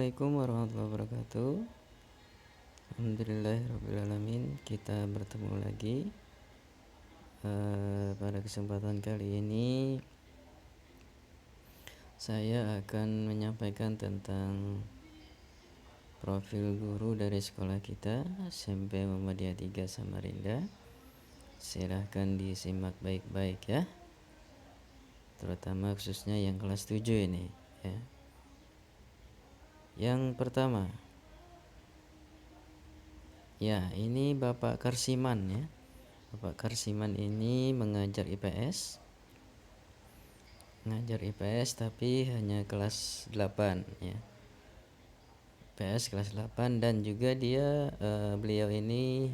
Assalamualaikum warahmatullahi wabarakatuh. Alhamdulillahirrabbilalamin. Kita bertemu lagi pada kesempatan kali ini saya akan menyampaikan tentang profil guru dari sekolah kita SMP Muhammadiyah 3 Samarinda. Silahkan disimak baik-baik ya, terutama khususnya yang kelas 7 ini ya. Yang pertama, ya ini Bapak Karsiman ya. Bapak Karsiman ini mengajar IPS tapi hanya kelas 8 ya. IPS kelas 8 dan juga dia beliau ini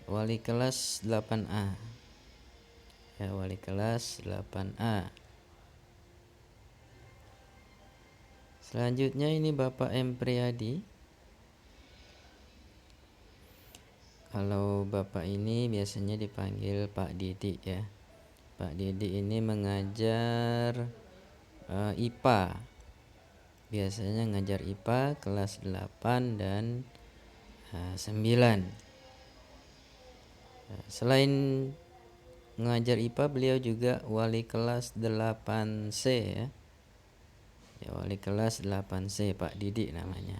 wali kelas 8A. Ya, wali kelas 8A. Selanjutnya ini Bapak M Priyadi. Kalau Bapak ini biasanya dipanggil Pak Didi ya. Pak Didi ini mengajar IPA. Biasanya ngajar IPA kelas 8 dan 9. Selain mengajar IPA, beliau juga wali kelas 8C ya. Ya, wali kelas 8C, Pak Didi namanya.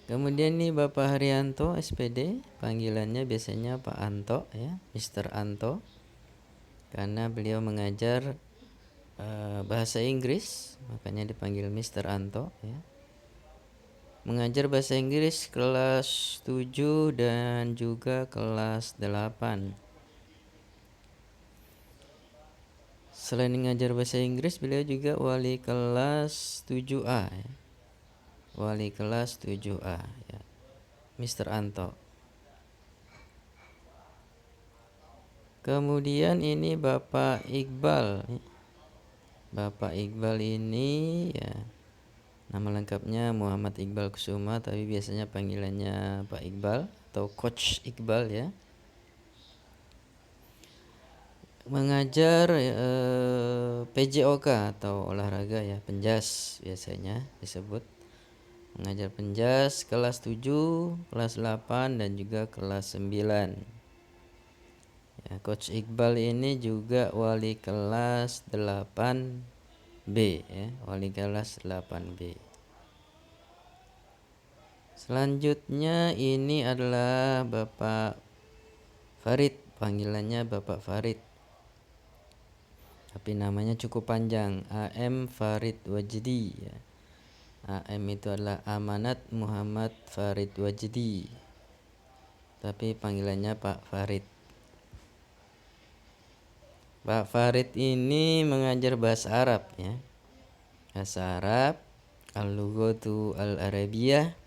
Kemudian nih Bapak Haryanto SPD, panggilannya biasanya Pak Anto ya, Mr. Anto. Karena beliau mengajar bahasa Inggris, makanya dipanggil Mr. Anto ya. Mengajar bahasa Inggris kelas 7 dan juga kelas 8. Selain mengajar bahasa Inggris, beliau juga wali kelas 7A ya. Wali kelas 7A ya, Mr. Anto. Kemudian ini Bapak Iqbal. Bapak Iqbal ini ya, nama lengkapnya Muhammad Iqbal Kusuma, tapi biasanya panggilannya Pak Iqbal atau Coach Iqbal ya. Mengajar PJOK atau olahraga ya, penjas biasanya disebut. Mengajar penjas kelas 7, kelas 8 dan juga kelas 9. Ya, Coach Iqbal ini juga wali kelas 8B ya, wali kelas 8B. Selanjutnya ini adalah Bapak Farid, panggilannya Bapak Farid. Tapi namanya cukup panjang, AM Farid Wajdi ya. AM itu adalah Amanat Muhammad Farid Wajdi, tapi panggilannya Pak Farid. Pak Farid ini mengajar bahasa Arab ya. Bahasa Arab, Al-Lughatu Al-Arabiyah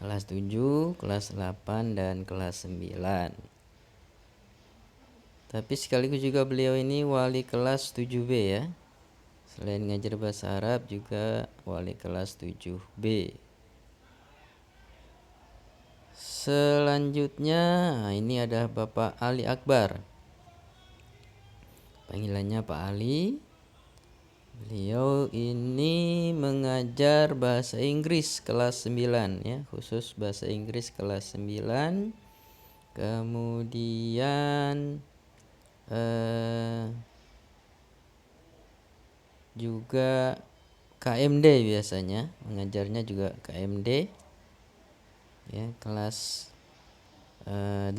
kelas 7, kelas 8 dan kelas 9. Tapi sekaligus juga beliau ini wali kelas 7B ya. Selain ngajar bahasa Arab juga wali kelas 7B. Selanjutnya ini ada Bapak Ali Akbar. Panggilannya Pak Ali. Beliau ini mengajar bahasa Inggris kelas 9 ya, khusus bahasa Inggris kelas 9. Kemudian juga KMD biasanya, mengajarnya juga KMD ya, kelas 8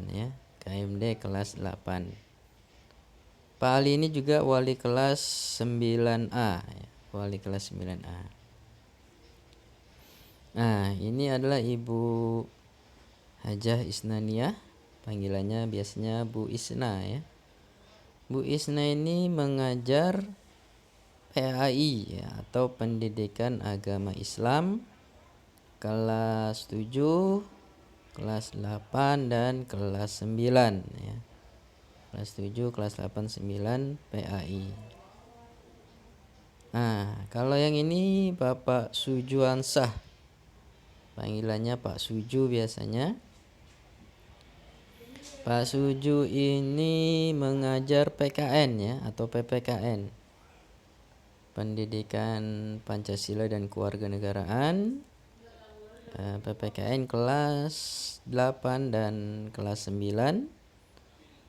ya, KMD kelas 8. Pak Ali ini juga wali kelas 9A ya, wali kelas 9A. Nah, ini adalah Ibu Hajah Isnaniyah, panggilannya biasanya Bu Isna ya. Bu Isna ini mengajar PAI ya, atau Pendidikan Agama Islam kelas 7, kelas 8 dan kelas 9 ya. Kelas 7, kelas 8, 9 PAI. Nah, kalau yang ini Bapak Sujuansah, panggilannya Pak Suju biasanya. Pak Suju ini mengajar PKN ya, atau PPKN, Pendidikan Pancasila dan Kewarganegaraan, PPKN kelas 8 dan kelas 9.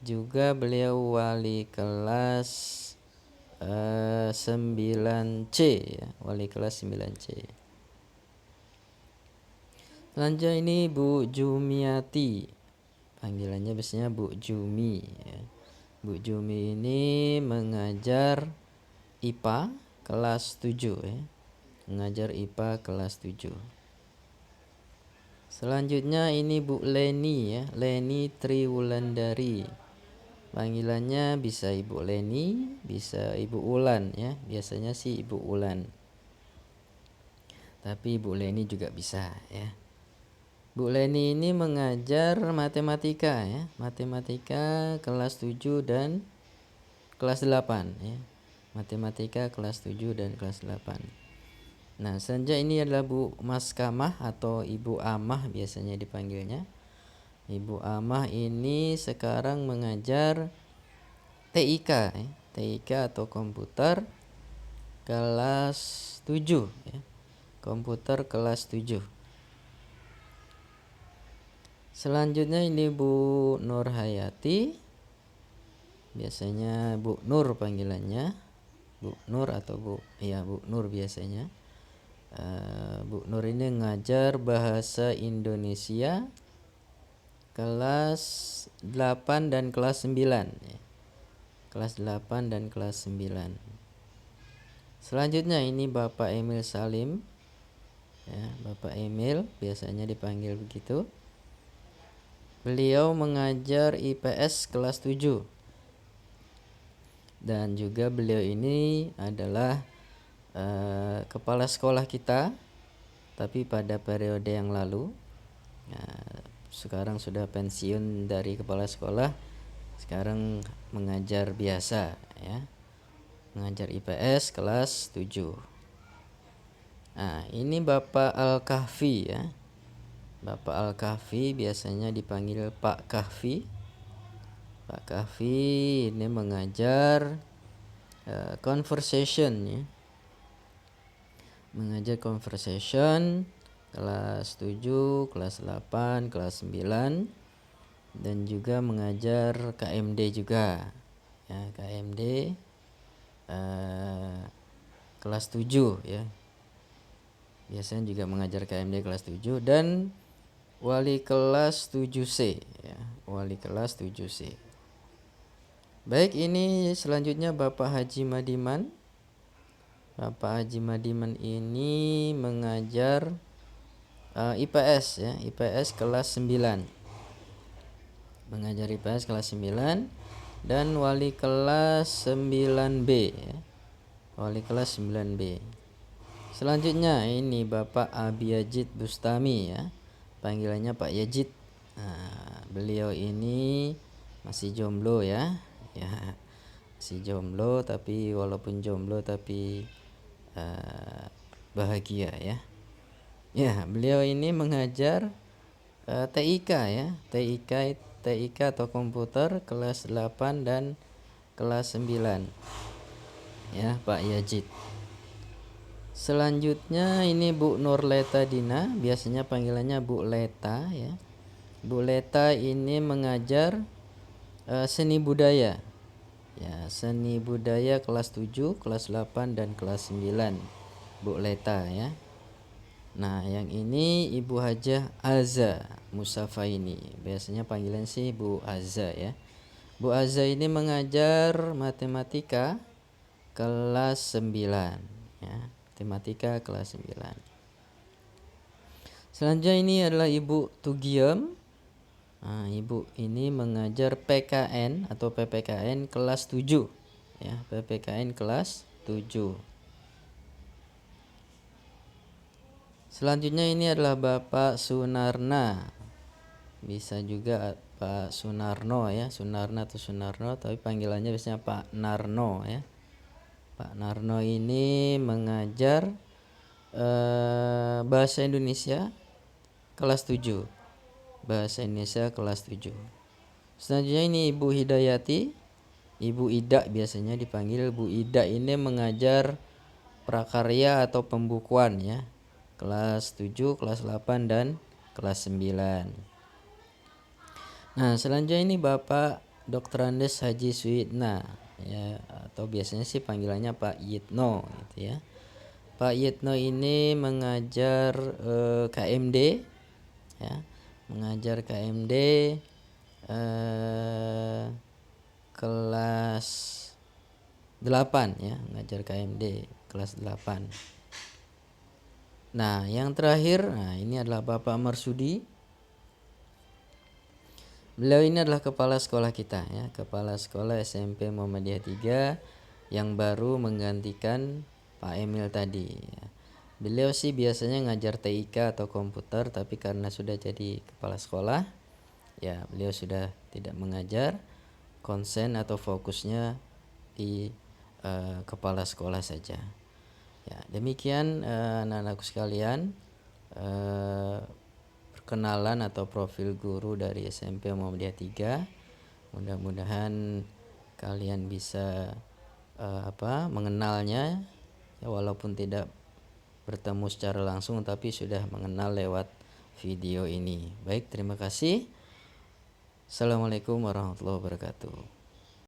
Juga beliau wali kelas 9C ya, wali kelas 9C. Selanjutnya ini Bu Jumiati, panggilannya biasanya Bu Jumi ya. Bu Jumi ini mengajar IPA kelas 7 ya. Mengajar IPA kelas 7. Selanjutnya ini Bu Leni ya, Leni Triwulandari. Panggilannya bisa Ibu Leni, bisa Ibu Ulan ya. Biasanya sih Ibu Ulan. Tapi Ibu Leni juga bisa ya. Bu Leni ini mengajar matematika ya. Matematika kelas 7 dan kelas 8 ya. Matematika kelas 7 dan kelas 8. Nah, selanjutnya ini adalah Bu Maskamah atau Ibu Amah biasanya dipanggilnya. Ibu Amah ini sekarang mengajar TIK ya. TIK atau komputer kelas 7 ya. Komputer kelas 7. Selanjutnya ini Bu Nur Hayati. Biasanya Bu Nur panggilannya. Bu Nur atau Bu Nur biasanya. Bu Nur ini ngajar bahasa Indonesia kelas 8 dan kelas 9 ya. Kelas 8 dan kelas 9. Selanjutnya ini Bapak Emil Salim ya, Bapak Emil biasanya dipanggil begitu. Beliau mengajar IPS kelas 7. Dan juga beliau ini adalah kepala sekolah kita, tapi pada periode yang lalu. Sekarang sudah pensiun dari kepala sekolah, sekarang mengajar biasa ya. Mengajar IPS kelas 7. Nah, ini Bapak Al-Kahfi ya. Bapak Al-Kahfi biasanya dipanggil Pak Kahfi. Pak Kahfi ini mengajar conversation ya. Mengajar conversation kelas 7, kelas 8, kelas 9, dan juga mengajar KMD juga ya, KMD kelas 7 ya. Biasanya juga mengajar KMD kelas 7 dan wali kelas 7C ya, wali kelas 7C. Baik, ini selanjutnya Bapak Haji Madiman. Bapak Haji Madiman ini mengajar IPS ya, IPS kelas 9. Mengajar IPS kelas 9 dan wali kelas 9B ya. Wali kelas 9B. Selanjutnya ini Bapak Abi Yazid Bustami ya. Panggilannya Pak Yazid. Nah, beliau ini masih jomblo ya. Ya, masih jomblo, tapi walaupun jomblo tapi bahagia ya. Ya, beliau ini mengajar TIK ya, TIK atau komputer kelas 8 dan kelas 9. Ya, Pak Yazid. Selanjutnya ini Bu Nurleta Dina, biasanya panggilannya Bu Leta ya. Bu Leta ini mengajar seni budaya. Ya, seni budaya kelas 7, kelas 8 dan kelas 9. Bu Leta ya. Nah, yang ini Ibu Hajah Azza Musafaini. Biasanya panggilan sih Bu Azza ya. Bu Azza ini mengajar matematika kelas 9 ya. Matematika kelas 9. Selanjutnya ini adalah Ibu Tugiem. Nah, Ibu ini mengajar PKN atau PPKN kelas 7 ya, PPKN kelas 7. Selanjutnya ini adalah Bapak Sunarna. Bisa juga Pak Sunarno ya, Sunarna atau Sunarno, tapi panggilannya biasanya Pak Narno ya. Pak Narno ini mengajar bahasa Indonesia kelas 7. Bahasa Indonesia kelas 7. Selanjutnya ini Ibu Hidayati. Ibu Ida biasanya dipanggil Bu Ida, ini mengajar prakarya atau pembukuan ya. Kelas 7, kelas 8 dan kelas 9. Nah, selanjutnya ini Bapak Dr. Andes Haji Suyitna ya, atau biasanya sih panggilannya Pak Yitno gitu ya. Pak Yitno ini mengajar KMD ya. Mengajar KMD kelas 8 ya, mengajar KMD kelas 8. Nah, yang terakhir, ini adalah Bapak Marsudi. Beliau ini adalah kepala sekolah kita ya, kepala sekolah SMP Muhammadiyah 3 yang baru menggantikan Pak Emil tadi ya. Beliau sih biasanya ngajar TIK atau komputer, tapi karena sudah jadi kepala sekolah ya, beliau sudah tidak mengajar, konsen atau fokusnya di kepala sekolah saja. Ya, demikian anak-anakku sekalian, perkenalan atau profil guru dari SMP Muhammadiyah 3. Mudah-mudahan kalian bisa mengenalnya ya, walaupun tidak bertemu secara langsung tapi sudah mengenal lewat video ini. Baik, terima kasih. Assalamualaikum warahmatullahi wabarakatuh.